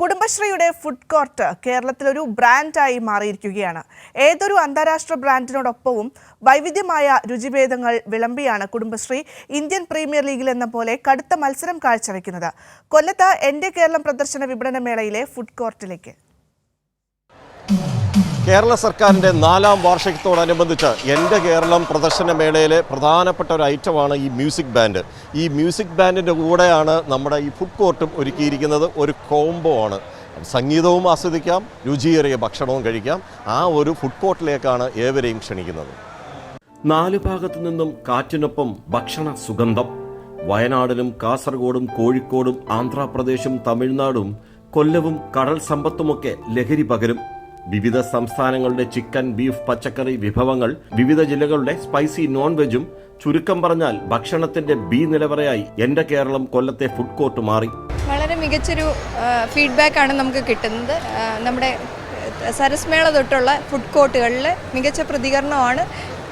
കുടുംബശ്രീയുടെ food court കേരളത്തിലൊരു ബ്രാൻഡായി മാറിയിരിക്കുകയാണ്. ഏതൊരു അന്താരാഷ്ട്ര ബ്രാൻഡിനോടൊപ്പവും വൈവിധ്യമായ രുചിഭേദങ്ങൾ വിളമ്പിയാണ് കുടുംബശ്രീ ഇന്ത്യൻ പ്രീമിയർ ലീഗിൽ എന്ന പോലെ കടുത്ത മത്സരം കാഴ്ചവെക്കുന്നത്. കൊല്ലത്ത് എൻ്റെ കേരളം പ്രദർശന വിപണന മേളയിലെ ഫുഡ് കോർട്ടിലേക്ക് കേരള സർക്കാരിൻ്റെ 4ാം വാർഷികത്തോടനുബന്ധിച്ച് എൻ്റെ കേരളം പ്രദർശന മേളയിലെ പ്രധാനപ്പെട്ട ഒരു ഐറ്റമാണ് ഈ മ്യൂസിക് ബാൻഡ്. ഈ മ്യൂസിക് ബാൻഡിൻ്റെ കൂടെയാണ് നമ്മുടെ ഈ ഫുഡ് കോർട്ടും ഒരുക്കിയിരിക്കുന്നത്. ഒരു കോംബോ ആണ്. സംഗീതവും ആസ്വദിക്കാം, രുചിയേറിയ ഭക്ഷണവും കഴിക്കാം. ആ ഒരു ഫുഡ് കോർട്ടിലേക്കാണ് ഏവരെയും ക്ഷണിക്കുന്നത്. 4 ഭാഗത്തു നിന്നും കാറ്റിനൊപ്പം ഭക്ഷണ സുഗന്ധം. വയനാടിലും കാസർഗോഡും കോഴിക്കോടും ആന്ധ്രാപ്രദേശും തമിഴ്നാടും കൊല്ലവും കടൽ സമ്പത്തുമൊക്കെ ലഹരി പകരും. വിവിധ സംസ്ഥാനങ്ങളുടെ ചിക്കൻ, ബീഫ്, പച്ചക്കറി വിഭവങ്ങൾ, വിവിധ ജില്ലകളുടെ സ്പൈസി നോൺ വെജും, ചുരുക്കം പറഞ്ഞാൽ ഭക്ഷണത്തിന്റെ ബി നിലവറയായി എൻ്റെ കേരളം കൊല്ലത്തെ ഫുഡ് കോർട്ട് മാറി. വളരെ മികച്ചൊരു ഫീഡ്ബാക്കാണ് നമുക്ക് കിട്ടുന്നത്. നമ്മുടെ സരസ്മേള തൊട്ടുള്ള ഫുഡ് കോർട്ടുകളിൽ മികച്ച പ്രതികരണമാണ്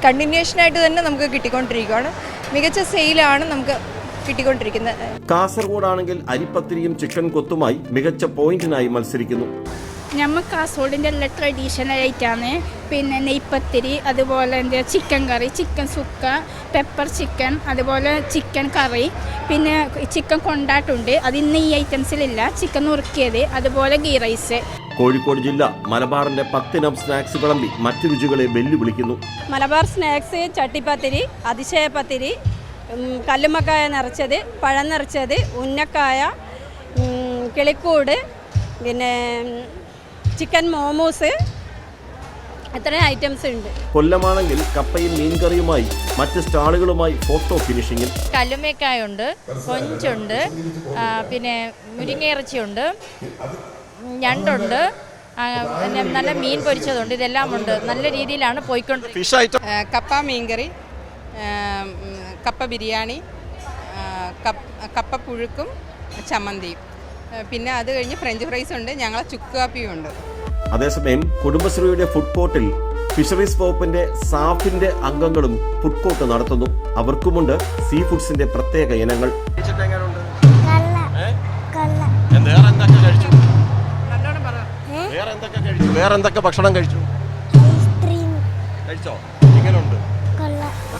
കണ്ടിന്യൂഷനായിട്ട് തന്നെ നമുക്ക് കിട്ടിക്കൊണ്ടിരിക്കുകയാണ്. മികച്ച സെയിലാണ് നമുക്ക് കിട്ടിക്കൊണ്ടിരിക്കുന്നത്. കാസർഗോഡാണെങ്കിൽ അരിപ്പത്തിരിയും ചിക്കൻ കൊത്തുമായി മികച്ച പോയിന്റിനായി മത്സരിക്കുന്നു. നമ്മൾ കാസർഗോഡിൻ്റെ എല്ലാ ട്രഡീഷണൽ ഐറ്റാണ്. പിന്നെ നെയ്പ്പത്തിരി, അതുപോലെ എന്താ ചിക്കൻ കറി, ചിക്കൻ സുക്ക, പെപ്പർ ചിക്കൻ, അതുപോലെ ചിക്കൻ കറി, പിന്നെ ചിക്കൻ കൊണ്ടാട്ടുണ്ട്. അത് ഇന്ന് ഈ ഐറ്റംസിലില്ല. ചിക്കൻ നുറുക്കിയത്, അതുപോലെ ഗീ റൈസ്. കോഴിക്കോട് ജില്ല മലബാറിന്റെ 10 ഇനം സ്നാക്സ് വിളമ്പി മറ്റു രുചികളെ വെല്ലുവിളിക്കുന്നു. മലബാർ സ്നാക്സ് ചട്ടിപ്പത്തിരി, അതിശയപ്പത്തിരി, കല്ലുമ്മക്കായ നിറച്ചത്, പഴം നിറച്ചത്, ഉന്നക്കായ, കിളിക്കൂട്, പിന്നെ ചിക്കൻ മോമോസ്, ഇത്രയും ഐറ്റംസ് ഉണ്ട്. കൊല്ലമാണെങ്കിൽ കപ്പയും മീൻകറിയുമായി മറ്റ് സ്റ്റാളുകളുമായി ഫോട്ടോ ഫിനിഷിംഗിൽ. കല്ലുമ്മക്കായുണ്ട്, കൊഞ്ചുണ്ട്, പിന്നെ മുരിങ്ങയിറച്ചിയുണ്ട്, ഞണ്ടുണ്ട്, നല്ല മീൻ പൊരിച്ചതുണ്ട്. ഇതെല്ലാം ഉണ്ട്. നല്ല രീതിയിലാണ് പോയിക്കൊണ്ടിരിക്കുന്നത്. കപ്പ മീൻകറി, കപ്പ ബിരിയാണി, കപ്പ പുഴുക്കും ചമ്മന്തിയും, പിന്നെ അത് കഴിഞ്ഞ് ഫ്രഞ്ച് ഫ്രൈസ് ഉണ്ട്, ഞങ്ങളെ ചുക്ക് കാപ്പിയും ഉണ്ട്. അതേസമയം കുടുംബശ്രീയുടെ ഫുഡ് കോർട്ടിൽ ഫിഷറീസ് വകുപ്പിന്റെ സാഫിന്റെ അംഗങ്ങളും ഫുഡ് കോർട്ട് നടത്തുന്നു. അവർക്കുമുണ്ട് സീ ഫുഡ്സിന്റെ പ്രത്യേക ഇനങ്ങൾ. വേറെന്തൊക്കെ ഭക്ഷണം കഴിച്ചു?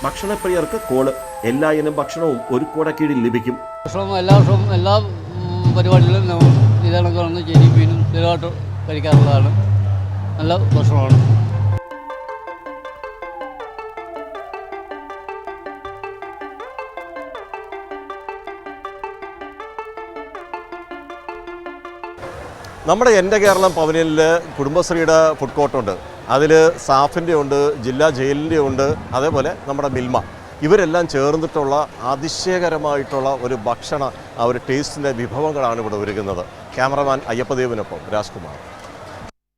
ഭക്ഷണപ്രിയർക്ക് കോള്. എല്ലാ ഇനം ഭക്ഷണവും ഒരു കൂട കീഴിൽ ലഭിക്കും. എല്ലാ പരിപാടികളും ഇതണക്കാണ് ചെരി മീനും സ്ഥിരമായിട്ട് കഴിക്കാറുള്ളതാണ്. നല്ല ഭക്ഷണമാണ്. നമ്മുടെ എൻ്റെ കേരളം പവനിൽ കുടുംബശ്രീയുടെ ഫുഡ് കോർട്ടുണ്ട്. അതിൽ സാഫിൻ്റെ ഉണ്ട്, ജില്ലാ ജയിലിൻ്റെ ഉണ്ട്, അതേപോലെ നമ്മുടെ മിൽമ. ഇവരെല്ലാം ചേർന്നിട്ടുള്ള അതിശയകരമായിട്ടുള്ള ഒരു ഭക്ഷണ ഒരു ടേസ്റ്റിൻ്റെ വിഭവങ്ങളാണ് ഇവിടെ ഒരുക്കുന്നത്. ക്യാമറമാൻ അയ്യപ്പദേവിനൊപ്പം രാജ്കുമാർ.